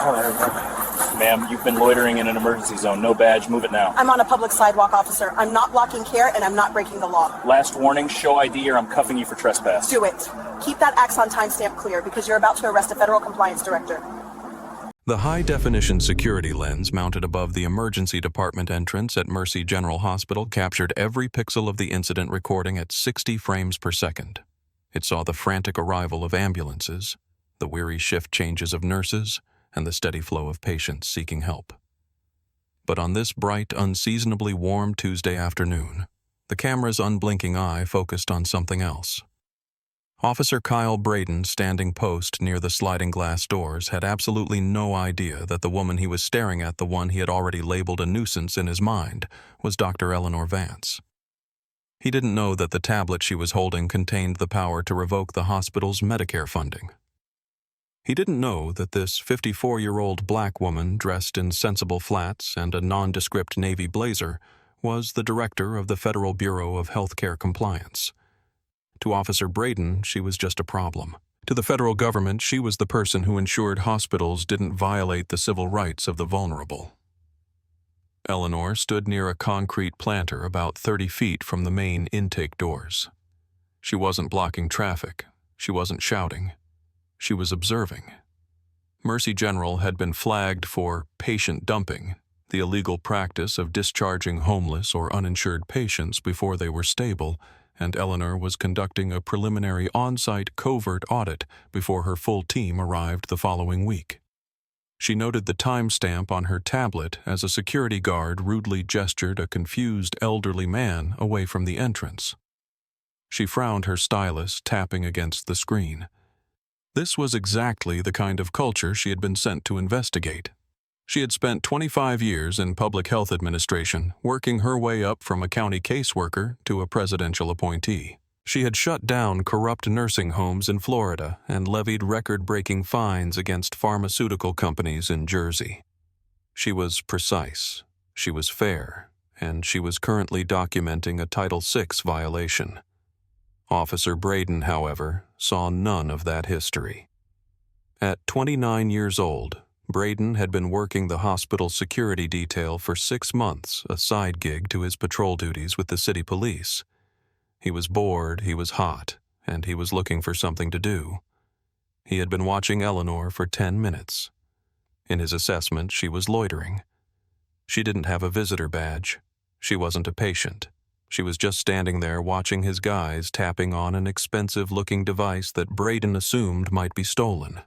Ma'am, you've been loitering in an emergency zone. No badge. Move it now. I'm on a public sidewalk, officer. I'm not blocking care, and I'm not breaking the law. Last warning, show ID or I'm cuffing you for trespass. Do it. Keep that Axon timestamp clear, because you're about to arrest a federal compliance director. The high-definition security lens mounted above the emergency department entrance at Mercy General Hospital captured every pixel of the incident recording at 60 frames per second. It saw the frantic arrival of ambulances, the weary shift changes of nurses, and the steady flow of patients seeking help. But on this bright, unseasonably warm Tuesday afternoon, the camera's unblinking eye focused on something else. Officer Kyle Braden, standing post near the sliding glass doors, had absolutely no idea that the woman he was staring at, the one he had already labeled a nuisance in his mind, was Dr. Eleanor Vance. He didn't know that the tablet she was holding contained the power to revoke the hospital's Medicare funding. He didn't know that this 54-year-old black woman dressed in sensible flats and a nondescript navy blazer was the director of the Federal Bureau of Healthcare Compliance. To Officer Braden, she was just a problem. To the federal government, she was the person who ensured hospitals didn't violate the civil rights of the vulnerable. Eleanor stood near a concrete planter about 30 feet from the main intake doors. She wasn't blocking traffic. She wasn't shouting. She was observing. Mercy General had been flagged for patient dumping, the illegal practice of discharging homeless or uninsured patients before they were stable, and Eleanor was conducting a preliminary on-site covert audit before her full team arrived the following week. She noted the timestamp on her tablet as a security guard rudely gestured a confused elderly man away from the entrance. She frowned her stylus, tapping against the screen. This was exactly the kind of culture she had been sent to investigate. She had spent 25 years in public health administration, working her way up from a county caseworker to a presidential appointee. She had shut down corrupt nursing homes in Florida and levied record-breaking fines against pharmaceutical companies in Jersey. She was precise, she was fair, and she was currently documenting a Title VI violation. Officer Braden, however, saw none of that history. At 29 years old, Braden had been working the hospital security detail for 6 months, a side gig to his patrol duties with the city police. He was bored, he was hot, and he was looking for something to do. He had been watching Eleanor for 10 minutes. In his assessment, she was loitering. She didn't have a visitor badge. She wasn't a patient. She was just standing there watching his guys tapping on an expensive-looking device that Braden assumed might be stolen.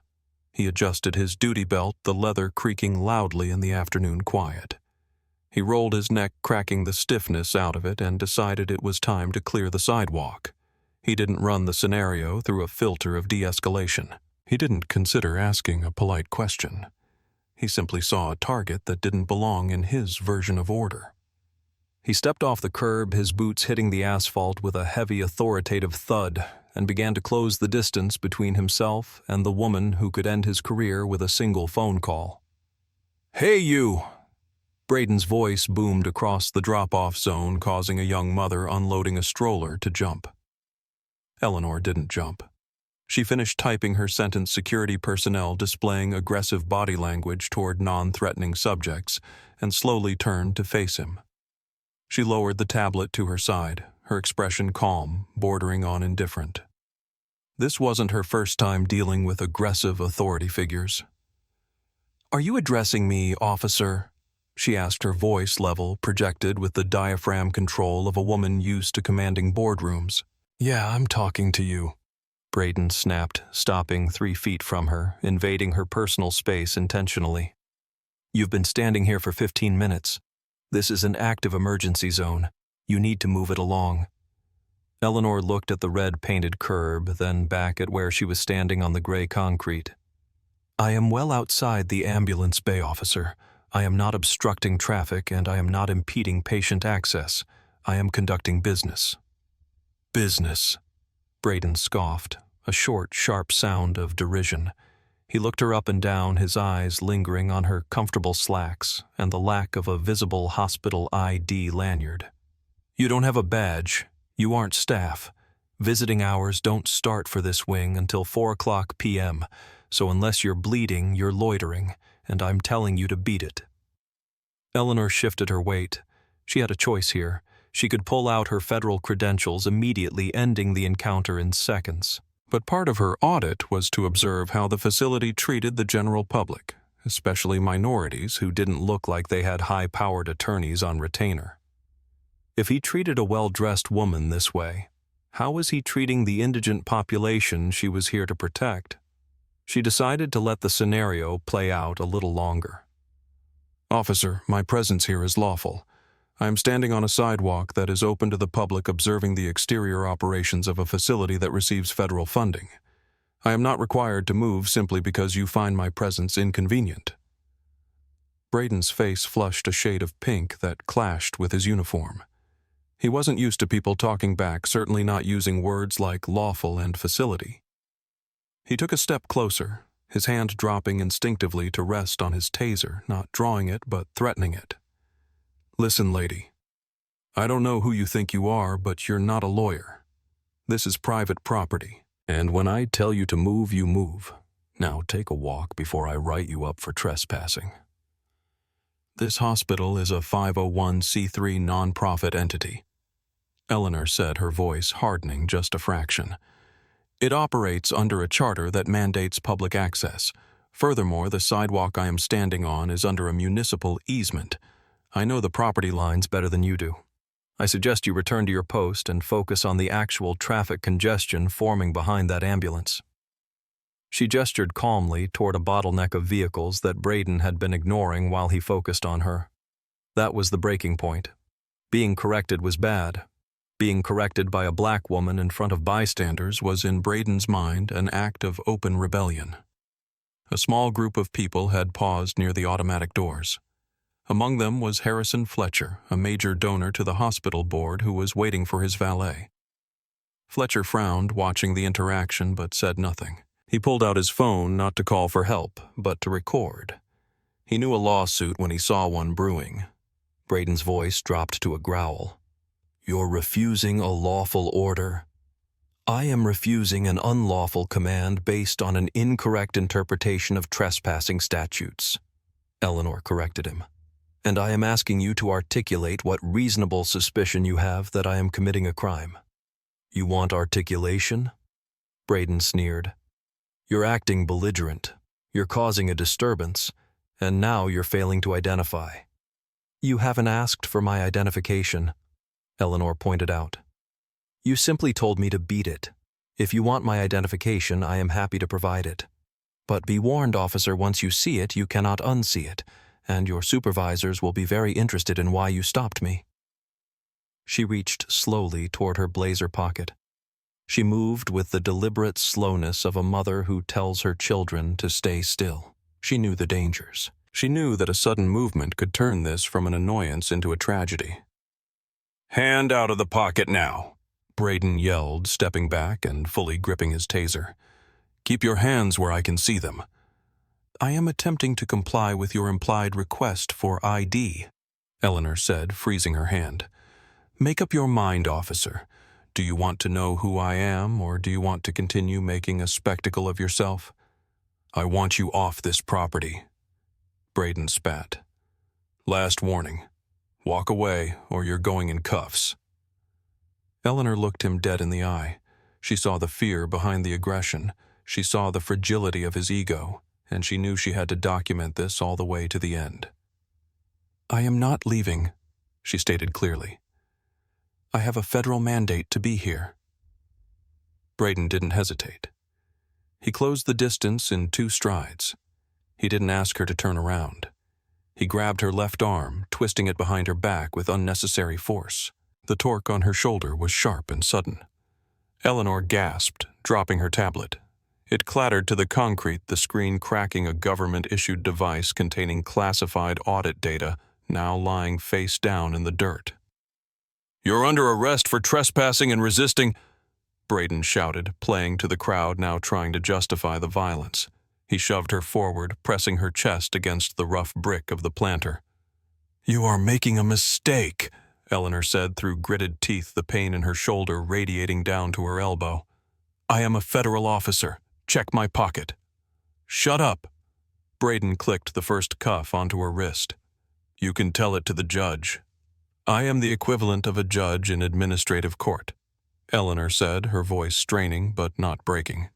He adjusted his duty belt, the leather creaking loudly in the afternoon quiet. He rolled his neck, cracking the stiffness out of it, and decided it was time to clear the sidewalk. He didn't run the scenario through a filter of de-escalation. He didn't consider asking a polite question. He simply saw a target that didn't belong in his version of order. He stepped off the curb, his boots hitting the asphalt with a heavy, authoritative thud, and began to close the distance between himself and the woman who could end his career with a single phone call. "Hey, you!" Braden's voice boomed across the drop-off zone, causing a young mother unloading a stroller to jump. Eleanor didn't jump. She finished typing her sentence, security personnel displaying aggressive body language toward non-threatening subjects, and slowly turned to face him. She lowered the tablet to her side, her expression calm, bordering on indifferent. This wasn't her first time dealing with aggressive authority figures. "Are you addressing me, officer?" she asked, her voice level, projected with the diaphragm control of a woman used to commanding boardrooms. "Yeah, I'm talking to you," Braden snapped, stopping 3 feet from her, invading her personal space intentionally. "You've been standing here for 15 minutes. This is an active emergency zone. You need to move it along." Eleanor looked at the red-painted curb, then back at where she was standing on the gray concrete. "I am well outside the ambulance bay, officer. I am not obstructing traffic, and I am not impeding patient access. I am conducting business." "Business," Braden scoffed, a short, sharp sound of derision. He looked her up and down, his eyes lingering on her comfortable slacks and the lack of a visible hospital ID lanyard. "You don't have a badge. You aren't staff. Visiting hours don't start for this wing until 4:00 p.m., so unless you're bleeding, you're loitering, and I'm telling you to beat it." Eleanor shifted her weight. She had a choice here. She could pull out her federal credentials, immediately ending the encounter in seconds. But part of her audit was to observe how the facility treated the general public, especially minorities who didn't look like they had high-powered attorneys on retainer. If he treated a well-dressed woman this way, how was he treating the indigent population she was here to protect? She decided to let the scenario play out a little longer. "Officer, my presence here is lawful. I am standing on a sidewalk that is open to the public, observing the exterior operations of a facility that receives federal funding. I am not required to move simply because you find my presence inconvenient." Braden's face flushed a shade of pink that clashed with his uniform. He wasn't used to people talking back, certainly not using words like lawful and facility. He took a step closer, his hand dropping instinctively to rest on his taser, not drawing it but threatening it. "Listen, lady. I don't know who you think you are, but you're not a lawyer. This is private property, and when I tell you to move, you move. Now take a walk before I write you up for trespassing." "This hospital is a 501c3 nonprofit entity," Eleanor said, her voice hardening just a fraction. "It operates under a charter that mandates public access. Furthermore, the sidewalk I am standing on is under a municipal easement. I know the property lines better than you do. I suggest you return to your post and focus on the actual traffic congestion forming behind that ambulance." She gestured calmly toward a bottleneck of vehicles that Braden had been ignoring while he focused on her. That was the breaking point. Being corrected was bad. Being corrected by a black woman in front of bystanders was, in Braden's mind, an act of open rebellion. A small group of people had paused near the automatic doors. Among them was Harrison Fletcher, a major donor to the hospital board who was waiting for his valet. Fletcher frowned, watching the interaction, but said nothing. He pulled out his phone not to call for help, but to record. He knew a lawsuit when he saw one brewing. Braden's voice dropped to a growl. "You're refusing a lawful order." "I am refusing an unlawful command based on an incorrect interpretation of trespassing statutes," Eleanor corrected him. "And I am asking you to articulate what reasonable suspicion you have that I am committing a crime." "You want articulation?" Braden sneered. "You're acting belligerent. You're causing a disturbance, and now you're failing to identify." "You haven't asked for my identification," Eleanor pointed out. "You simply told me to beat it. If you want my identification, I am happy to provide it. But be warned, officer, once you see it, you cannot unsee it, and your supervisors will be very interested in why you stopped me." She reached slowly toward her blazer pocket. She moved with the deliberate slowness of a mother who tells her children to stay still. She knew the dangers. She knew that a sudden movement could turn this from an annoyance into a tragedy. "Hand out of the pocket now," Braden yelled, stepping back and fully gripping his taser. "Keep your hands where I can see them." "I am attempting to comply with your implied request for ID," Eleanor said, freezing her hand. "Make up your mind, officer. Do you want to know who I am, or do you want to continue making a spectacle of yourself?" "I want you off this property," Braden spat. "Last warning. Walk away, or you're going in cuffs." Eleanor looked him dead in the eye. She saw the fear behind the aggression. She saw the fragility of his ego, and she knew she had to document this all the way to the end. "I am not leaving," she stated clearly. "I have a federal mandate to be here." Braden didn't hesitate. He closed the distance in 2 strides. He didn't ask her to turn around. He grabbed her left arm, twisting it behind her back with unnecessary force. The torque on her shoulder was sharp and sudden. Eleanor gasped, dropping her tablet. It clattered to the concrete, the screen cracking a government-issued device containing classified audit data, now lying face down in the dirt. "You're under arrest for trespassing and resisting," Braden shouted, playing to the crowd now trying to justify the violence. He shoved her forward, pressing her chest against the rough brick of the planter. "You are making a mistake," Eleanor said through gritted teeth, the pain in her shoulder radiating down to her elbow. "I am a federal officer. Check my pocket." "Shut up." Braden clicked the first cuff onto her wrist. "You can tell it to the judge." "I am the equivalent of a judge in administrative court," Eleanor said, her voice straining but not breaking.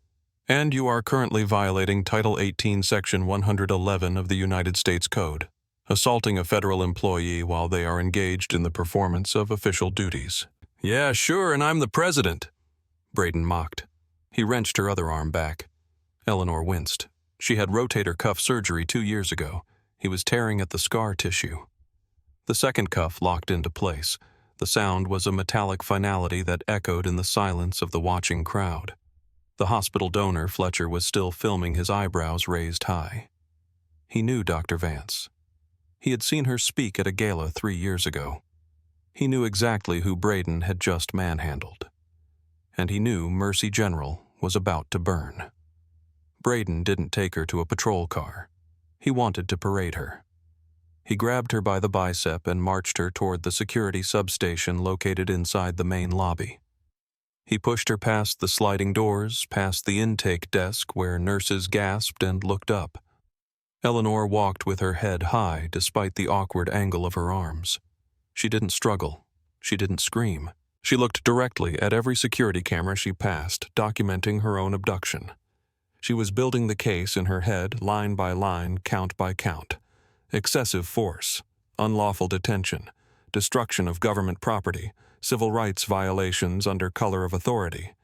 "And you are currently violating Title 18, Section 111 of the United States Code, assaulting a federal employee while they are engaged in the performance of official duties." "Yeah, sure, and I'm the president," Braden mocked. He wrenched her other arm back. Eleanor winced. She had rotator cuff surgery 2 years ago. He was tearing at the scar tissue. The second cuff locked into place. The sound was a metallic finality that echoed in the silence of the watching crowd. The hospital donor, Fletcher, was still filming, his eyebrows raised high. He knew Dr. Vance. He had seen her speak at a gala 3 years ago. He knew exactly who Braden had just manhandled. And he knew Mercy General was about to burn. Braden didn't take her to a patrol car. He wanted to parade her. He grabbed her by the bicep and marched her toward the security substation located inside the main lobby. He pushed her past the sliding doors, past the intake desk where nurses gasped and looked up. Eleanor walked with her head high despite the awkward angle of her arms. She didn't struggle. She didn't scream. She looked directly at every security camera she passed, documenting her own abduction. She was building the case in her head, line by line, count by count. Excessive force, unlawful detention, destruction of government property, civil rights violations under color of authority.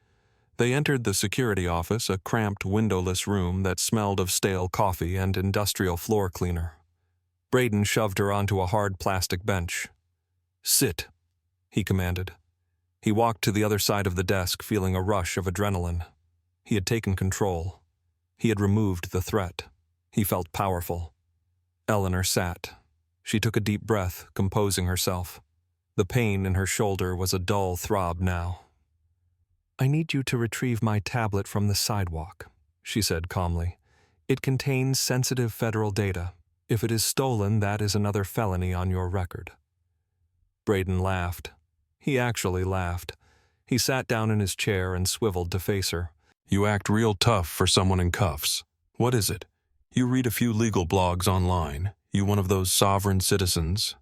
They entered the security office, a cramped, windowless room that smelled of stale coffee and industrial floor cleaner. Braden shoved her onto a hard plastic bench. "Sit," he commanded. He walked to the other side of the desk, feeling a rush of adrenaline. He had taken control. He had removed the threat. He felt powerful. Eleanor sat. She took a deep breath, composing herself. The pain in her shoulder was a dull throb now. "I need you to retrieve my tablet from the sidewalk," she said calmly. "It contains sensitive federal data. If it is stolen, that is another felony on your record." Braden laughed. He actually laughed. He sat down in his chair and swiveled to face her. "You act real tough for someone in cuffs. What is it? You read a few legal blogs online. You one of those sovereign citizens?"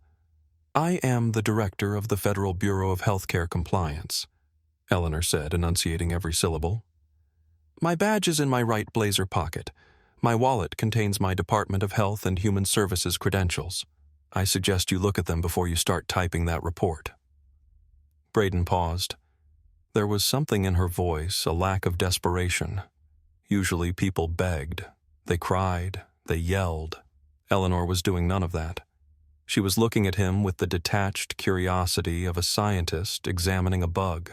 "I am the director of the Federal Bureau of Healthcare Compliance," Eleanor said, enunciating every syllable. "My badge is in my right blazer pocket. My wallet contains my Department of Health and Human Services credentials. I suggest you look at them before you start typing that report." Braden paused. There was something in her voice, a lack of desperation. Usually people begged. They cried. They yelled. Eleanor was doing none of that. She was looking at him with the detached curiosity of a scientist examining a bug.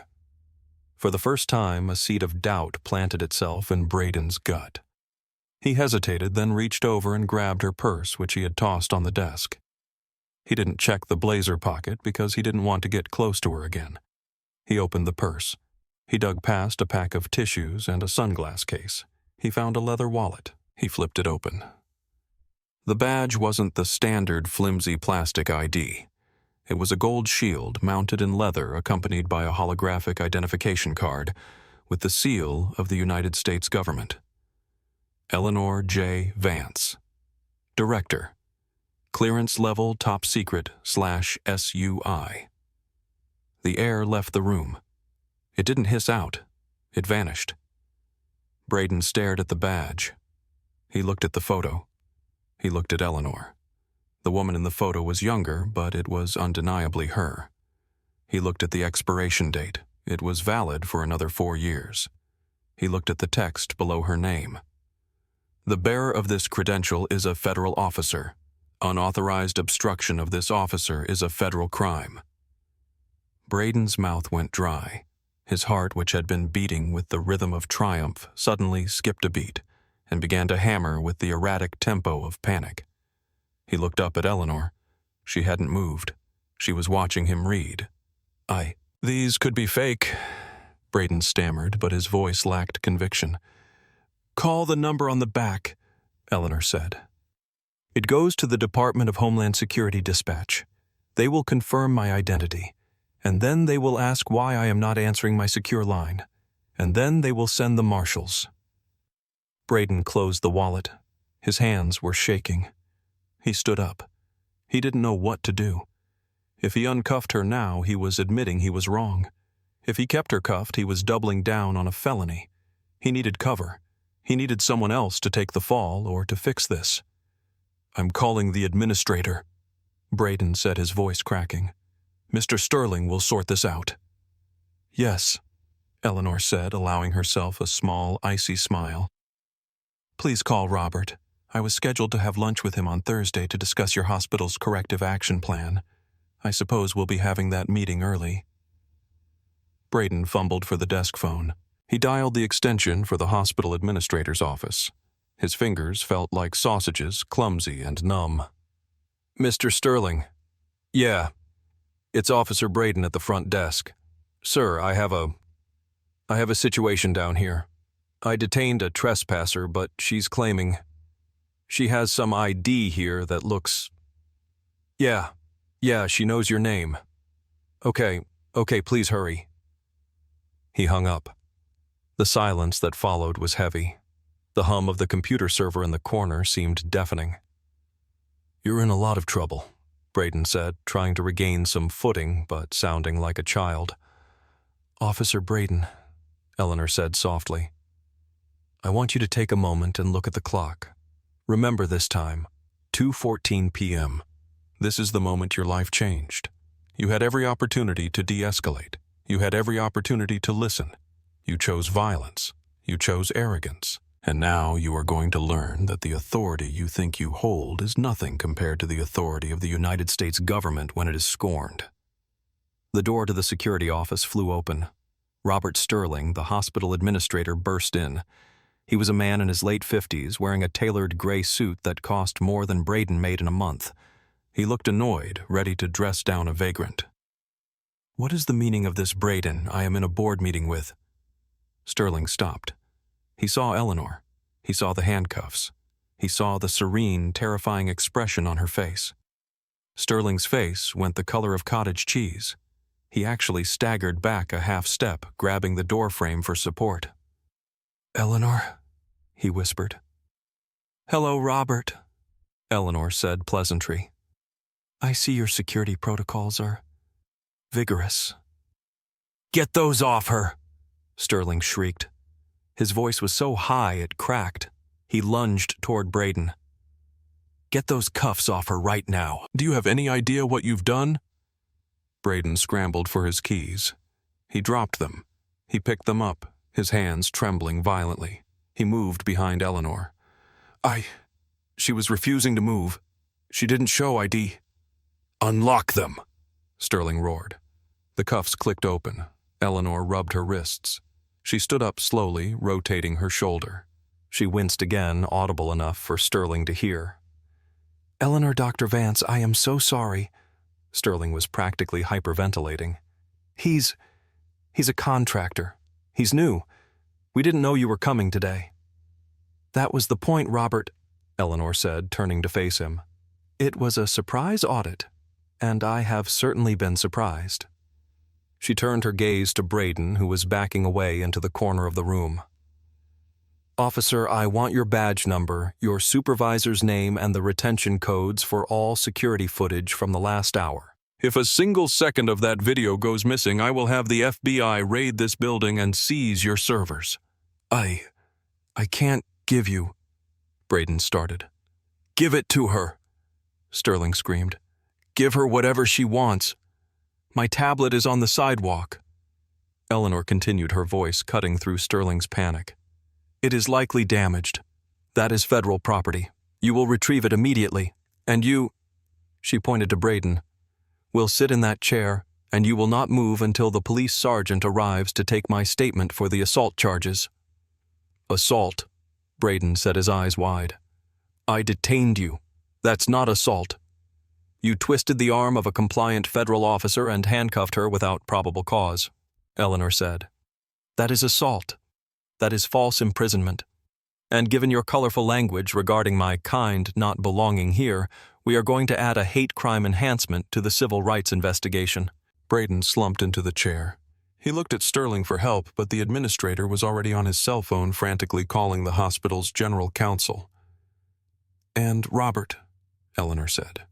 For the first time, a seed of doubt planted itself in Braden's gut. He hesitated, then reached over and grabbed her purse, which he had tossed on the desk. He didn't check the blazer pocket because he didn't want to get close to her again. He opened the purse. He dug past a pack of tissues and a sunglass case. He found a leather wallet. He flipped it open. The badge wasn't the standard flimsy plastic ID. It was a gold shield mounted in leather accompanied by a holographic identification card with the seal of the United States government. Eleanor J. Vance. Director. Clearance level top secret /SUI. The air left the room. It didn't hiss out. It vanished. Braden stared at the badge. He looked at the photo. He looked at Eleanor. The woman in the photo was younger, but it was undeniably her. He looked at the expiration date. It was valid for another 4 years. He looked at the text below her name. The bearer of this credential is a federal officer. Unauthorized obstruction of this officer is a federal crime. Braden's mouth went dry. His heart, which had been beating with the rhythm of triumph, suddenly skipped a beat and began to hammer with the erratic tempo of panic. He looked up at Eleanor. She hadn't moved. She was watching him read. These could be fake," Braden stammered, but his voice lacked conviction. "Call the number on the back," Eleanor said. "It goes to the Department of Homeland Security dispatch. They will confirm my identity, and then they will ask why I am not answering my secure line, and then they will send the marshals." Braden closed the wallet. His hands were shaking. He stood up. He didn't know what to do. If he uncuffed her now, he was admitting he was wrong. If he kept her cuffed, he was doubling down on a felony. He needed cover. He needed someone else to take the fall or to fix this. "I'm calling the administrator," Braden said, his voice cracking. "Mr. Sterling will sort this out." "Yes," Eleanor said, allowing herself a small, icy smile. "Please call Robert. I was scheduled to have lunch with him on Thursday to discuss your hospital's corrective action plan. I suppose we'll be having that meeting early." Braden fumbled for the desk phone. He dialed the extension for the hospital administrator's office. His fingers felt like sausages, clumsy and numb. "Mr. Sterling." "Yeah. It's Officer Braden at the front desk. Sir, I have a situation down here. I detained a trespasser, but she's claiming she has some ID here that looks... Yeah, she knows your name. Okay, please hurry." He hung up. The silence that followed was heavy. The hum of the computer server in the corner seemed deafening. "You're in a lot of trouble," Braden said, trying to regain some footing, but sounding like a child. "Officer Braden," Eleanor said softly, "I want you to take a moment and look at the clock. Remember this time, 2:14 p.m. This is the moment your life changed. You had every opportunity to de-escalate. You had every opportunity to listen. You chose violence. You chose arrogance. And now you are going to learn that the authority you think you hold is nothing compared to the authority of the United States government when it is scorned." The door to the security office flew open. Robert Sterling, the hospital administrator, burst in. He was a man in his late 50s, wearing a tailored gray suit that cost more than Braden made in a month. He looked annoyed, ready to dress down a vagrant. "What is the meaning of this, Braden? I am in a board meeting with..." Sterling stopped. He saw Eleanor. He saw the handcuffs. He saw the serene, terrifying expression on her face. Sterling's face went the color of cottage cheese. He actually staggered back a half step, grabbing the doorframe for support. "Eleanor," he whispered. "Hello, Robert," Eleanor said pleasantry. "I see your security protocols are vigorous." "Get those off her!" Sterling shrieked. His voice was so high it cracked. He lunged toward Braden. "Get those cuffs off her right now. Do you have any idea what you've done?" Braden scrambled for his keys. He dropped them. He picked them up, his hands trembling violently. He moved behind Eleanor. She was refusing to move. She didn't show ID." "Unlock them," Sterling roared. The cuffs clicked open. Eleanor rubbed her wrists. She stood up slowly, rotating her shoulder. She winced again, audible enough for Sterling to hear. "Eleanor, Dr. Vance, I am so sorry." Sterling was practically hyperventilating. He's a contractor. He's new. We didn't know you were coming today." "That was the point, Robert," Eleanor said, turning to face him. "It was a surprise audit, and I have certainly been surprised." She turned her gaze to Braden, who was backing away into the corner of the room. "Officer, I want your badge number, your supervisor's name, and the retention codes for all security footage from the last hour. If a single second of that video goes missing, I will have the FBI raid this building and seize your servers." I can't give you," Braden started. "Give it to her," Sterling screamed. "Give her whatever she wants. My tablet is on the sidewalk." Eleanor continued, her voice cutting through Sterling's panic. "It is likely damaged. That is federal property. You will retrieve it immediately. And you," she pointed to Braden, "will sit in that chair, and you will not move until the police sergeant arrives to take my statement for the assault charges." "Assault," Braden said, his eyes wide. "I detained you. That's not assault. You twisted the arm of a compliant federal officer and handcuffed her without probable cause," Eleanor said. "That is assault. That is false imprisonment. And given your colorful language regarding my kind not belonging here, we are going to add a hate crime enhancement to the civil rights investigation." Braden slumped into the chair. He looked at Sterling for help, but the administrator was already on his cell phone frantically calling the hospital's general counsel. And Robert, Eleanor said.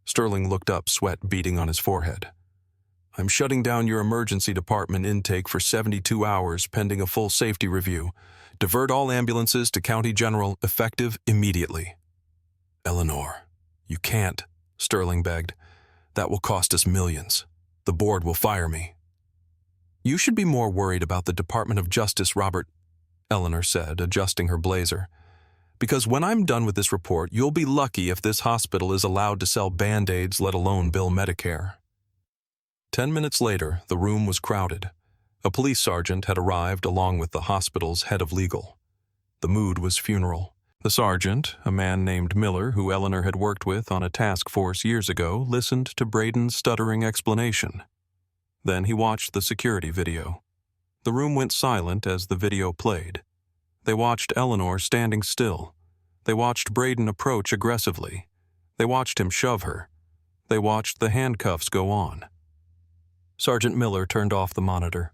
Sterling looked up, sweat beading on his forehead. I'm shutting down your emergency department intake for 72 hours pending a full safety review. Divert all ambulances to County General, effective immediately. Eleanor, you can't, Sterling begged. That will cost us millions. The board will fire me. You should be more worried about the Department of Justice, Robert, Eleanor said, adjusting her blazer. Because when I'm done with this report, you'll be lucky if this hospital is allowed to sell Band-Aids, let alone bill Medicare. 10 minutes later, the room was crowded. A police sergeant had arrived along with the hospital's head of legal. The mood was funeral. The sergeant, a man named Miller who Eleanor had worked with on a task force years ago, listened to Braden's stuttering explanation. Then he watched the security video. The room went silent as the video played. They watched Eleanor standing still. They watched Braden approach aggressively. They watched him shove her. They watched the handcuffs go on. Sergeant Miller turned off the monitor.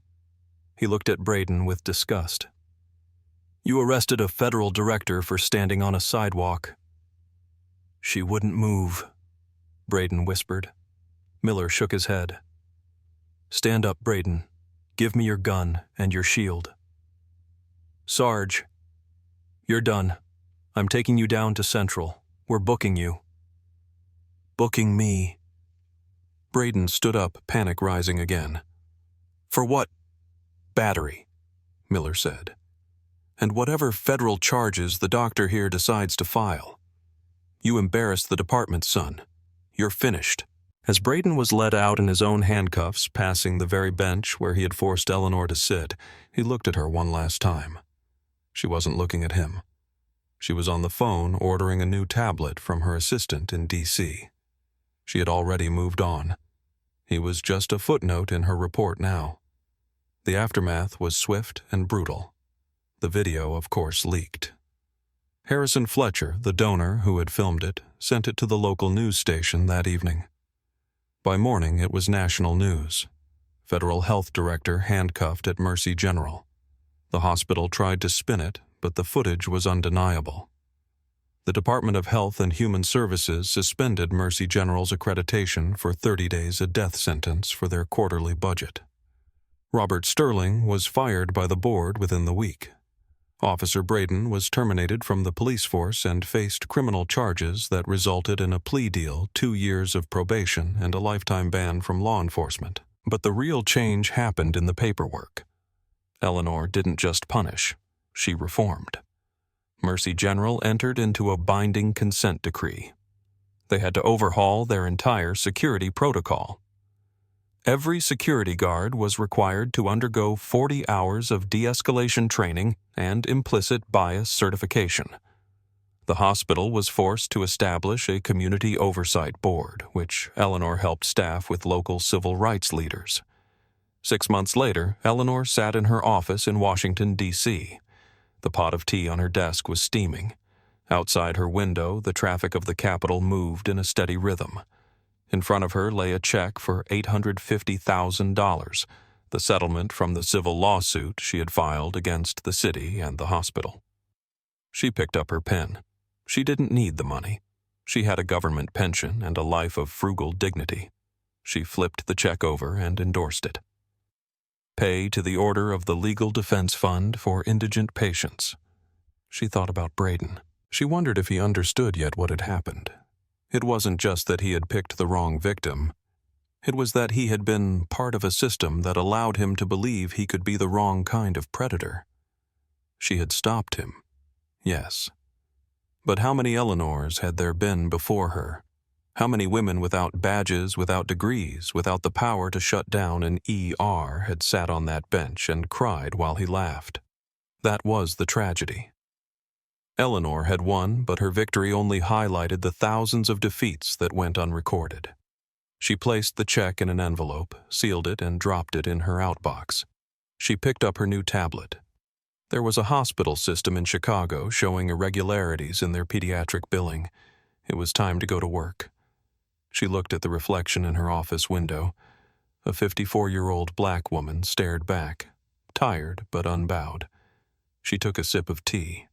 He looked at Braden with disgust. You arrested a federal director for standing on a sidewalk. She wouldn't move, Braden whispered. Miller shook his head. Stand up, Braden. Give me your gun and your shield. Sarge, you're done. I'm taking you down to Central. We're booking you. Booking me. Braden stood up, panic rising again. For what? Battery, Miller said. And whatever federal charges the doctor here decides to file. You embarrassed the department, son. You're finished. As Braden was led out in his own handcuffs, passing the very bench where he had forced Eleanor to sit, he looked at her one last time. She wasn't looking at him. She was on the phone ordering a new tablet from her assistant in D.C. She had already moved on. He was just a footnote in her report now. The aftermath was swift and brutal. The video, of course, leaked. Harrison Fletcher, the donor who had filmed it, sent it to the local news station that evening. By morning, it was national news. Federal health director handcuffed at Mercy General. The hospital tried to spin it, but the footage was undeniable. The Department of Health and Human Services suspended Mercy General's accreditation for 30 days, a death sentence for their quarterly budget. Robert Sterling was fired by the board within the week. Officer Braden was terminated from the police force and faced criminal charges that resulted in a plea deal, 2 years of probation, and a lifetime ban from law enforcement. But the real change happened in the paperwork. Eleanor didn't just punish, she reformed. Mercy General entered into a binding consent decree. They had to overhaul their entire security protocol. Every security guard was required to undergo 40 hours of de-escalation training and implicit bias certification. The hospital was forced to establish a community oversight board, which Eleanor helped staff with local civil rights leaders. 6 months later, Eleanor sat in her office in Washington, D.C. The pot of tea on her desk was steaming. Outside her window, the traffic of the Capitol moved in a steady rhythm. In front of her lay a check for $850,000, the settlement from the civil lawsuit she had filed against the city and the hospital. She picked up her pen. She didn't need the money. She had a government pension and a life of frugal dignity. She flipped the check over and endorsed it. Pay to the order of the Legal Defense Fund for Indigent Patients. She thought about Braden. She wondered if he understood yet what had happened. It wasn't just that he had picked the wrong victim. It was that he had been part of a system that allowed him to believe he could be the wrong kind of predator. She had stopped him, yes. But how many Eleanors had there been before her? How many women without badges, without degrees, without the power to shut down an ER had sat on that bench and cried while he laughed? That was the tragedy. Eleanor had won, but her victory only highlighted the thousands of defeats that went unrecorded. She placed the check in an envelope, sealed it, and dropped it in her outbox. She picked up her new tablet. There was a hospital system in Chicago showing irregularities in their pediatric billing. It was time to go to work. She looked at the reflection in her office window. A 54-year-old black woman stared back, tired but unbowed. She took a sip of tea.